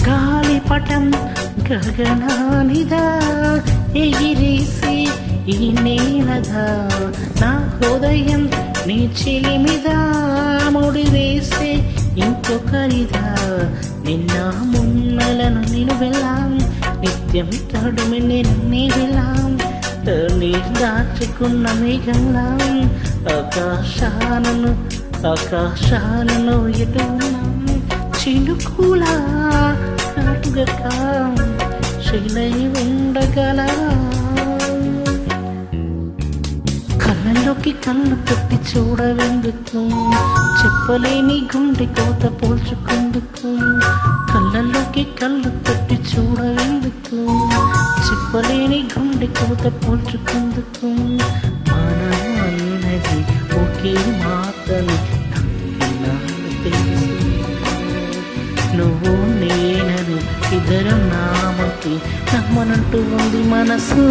గాలిపటం గగనానిదా ఎగిరేసి ఈ నేలదా నా హృదయం నీ చిలిమిదా ముడివేసే ఇంకొకరిదా నిన్న మున్నలను నేను వెళ్ళాం నిత్యం తడుమి నిన్నే వెళ్ళాం నీరు దాచుకున్న మేఘంలా ఆకాశాలను ఎటు ఉన్నాం చినుకులా కాటుగక శిలై ఉండగలవా కళ్ళలోకి కళ్ళు పెట్టి చూడవెందుకు చెప్పలేని గుండె కోత పోల్చుకుందుకు కళ్ళలోకి కళ్ళు పెట్టి చూడవెందుకు చెప్పలేని గుండె కోత పోల్చుకుందుకు మనం అన్నది ఒకే మాటని తెలుసు నువ్వు నేనను ఇద్దరం నామకి నమ్మనంటూ ఉంది మనసు